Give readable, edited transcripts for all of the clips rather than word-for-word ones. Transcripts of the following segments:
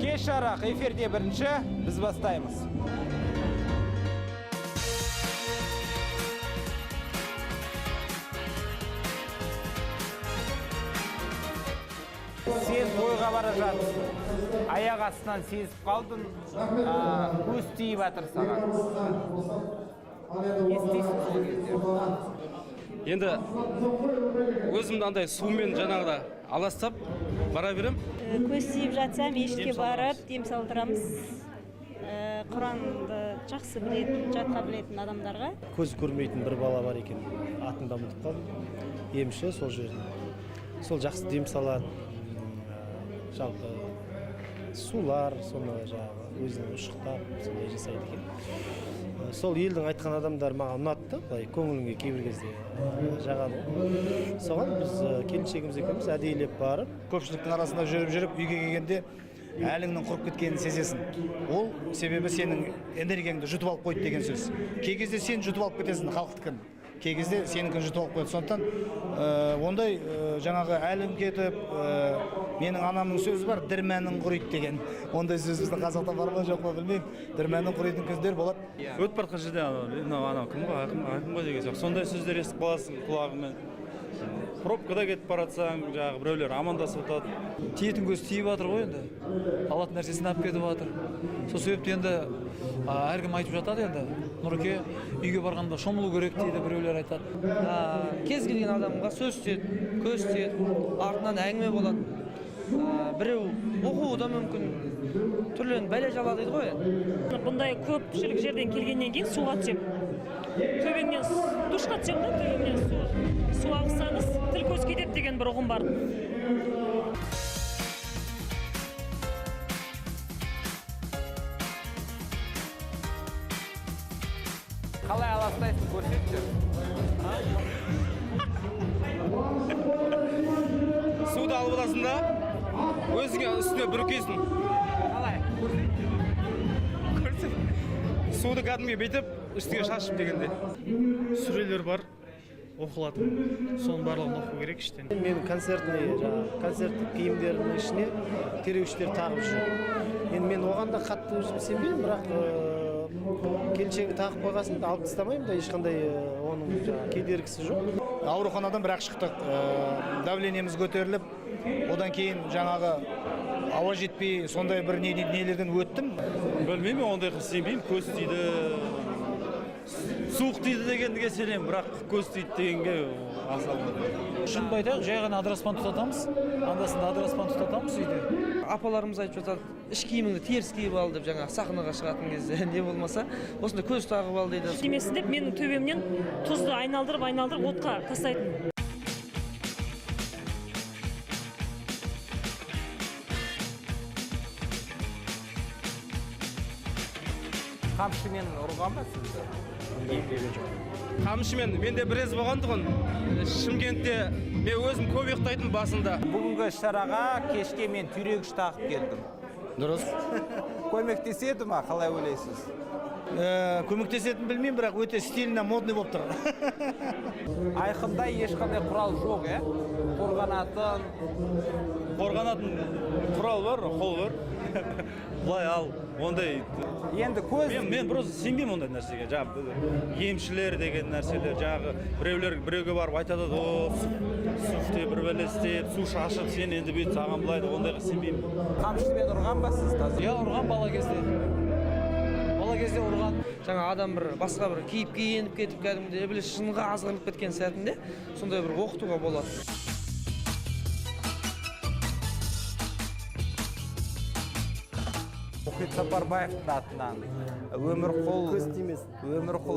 Кеш жарық эфирде бірінші, біз бастаймыз. Сен тойға бара жатсың, аяқ астынан сезіп қалдың, көз тиіп жатыр саған. Не істейсің сол кезде? Енді өзімді андай сумен жаңағыда аластап бара берем. Көз тиіп жатса мешітке барып дем салдырамыз. Құранды жақсы білетін, жатқа білетін адамдарға. Көз көрмейтін бір бала бар екен, атында ұмытып қалдым. Емші сол жерде. Сол жақсы дем салады. Жалпы сулар, соны жаңағы өзінің ұшықтап, сондай жасайды екен. Сол елдің айтқан адамдар маған ұнатты, былай көңіліңе кейбір кезде жағады. Соған біз келіншегіміз екеуміз әдейілеп барып, көпшіліктің арасында жүріп үйге келгенде әліңнің құрып кеткенін сезесің. Ол себебі сенің энергияңды жұтып алып қойды деген сөз. Кей кезде сен жұтып алып кетесің халықтікін. Кей кезде сенікін жұтып алып қойды. Сондықтан ондай жаңағы әлің кетіп, менің анамның сөзі бар, дірмәнің құриды деген. Ондай сөз біздің қазақта бар ма жоқ па білмеймін. Дірмәнің құрийтын кездер болады. Өтіп бара жатқан жерде анау кім ғой, ақын ғой деген сияқты. Сондай сөздер естіп қаласың құлағыңмен. Пробкада кетіп бара жатсаң, жаңағы біреулер амандасып жатады. Тиетін көз тиіп жатыр ғой енді. Алатын нәрсесін алып кетіп жатыр. Сол себепті енді әркім айтып жатады енді. Нұреке үйге барғанда шомылу керек дейді, біреулер айтады. Кез келген адамға сөз тиеді, көз тиеді, артынан әңгіме болады. Біреу оқуы да мүмкін, түрлен бәле жала дейді ғой. Бұндай көпшілік жерден келгеннен кейін суға түсем. Төбеңнен душқа түсем да, төбеңнен су ағысаңыз тіл көз кетеді деген бір ұғым бар. Қалай аластайсың, көрсетші? Суды алып аласың да, өзіңе үстіне бүркесің. Қалай? Көрсет. Суды кәдімге бетіп, үстіге шашып дегенде. Сүрелер бар, оқылатын. Соның барлығын оқу керек іштен. Мен концерттік киімдерінің ішіне тереуіштер тағып жүрмін. Енді мен оған да қатты сенбеймін, бірақ келіншегі тағып қойғасын алып тастамаймын да, ешқандай оның кедергісі жоқ. Ауруханадан бірақ шықтық, давлениеміз көтеріліп, одан кейін жаңағы ауа жетпей сондай бір нелерден өттім. Білмеймін, ондай сенбеймін, көз тиді. Суық тиді дегенге сенемін, бірақ көз тиді дегенге асалмайды. Шынымды айтайық, жай ғана адыраспан тұтатамыз. Андасында адыраспан тұтатамыз үйде. Апаларымыз айтып жатады, іш киіміңді теріс киіп ал деп, жаңағы сахнаға шығатын кезде не болмаса, осында көз тағып ал дейді. Демесін деп менің төбемнен тұзды айналдырып отқа тастайтын. Қамшымен ұрған ба сізді? Қамшымен, менде бірез болған тұғын. Шымкентте мен өзім көп ұйықтайтын басында. Бүгінгі шараға кешке мен түйрегіш тағып келдім. Дұрыс. Көмектеседі ма, қалай ойлайсыз? Көмектесетін білмеймін, бірақ өте стильно, модный болып тұр. Айқында ешқандай құрал жоқ, Қорғанатын құрал бар, қол бар. Бұлай ал, ондай. Енді көз... Мен просто сенбеймін ондай нәрсеге. Емшілер деген нәрселер, біреуге барып айтады, суфте бір бәле істеп, су шашып, сен енді бүйт саған бұлайды, ондайға сенбеймін. Қамшымен ұрған ба сіз таза? Я ұрған бала кезде. Бала кезде ұрған. Жаңа адам бір басқа бір киініп кетіп кәдімгідей ібіліс жынға азғырып кеткен сәтінде сондай бір оқытуға болады. Мұхит Сапарбаевтың атынан Өмірқұл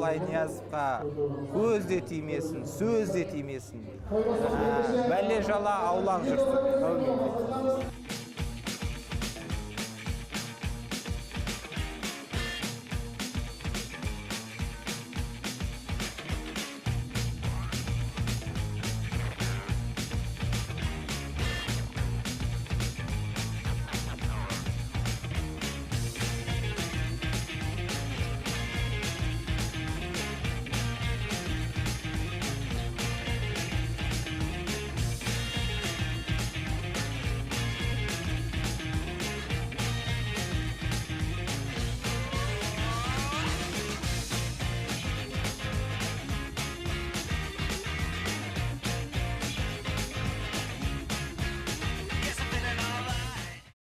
Айниязовқа көз де тимесін, сөз де тимесін. Бәле жала аулақ жүрсін.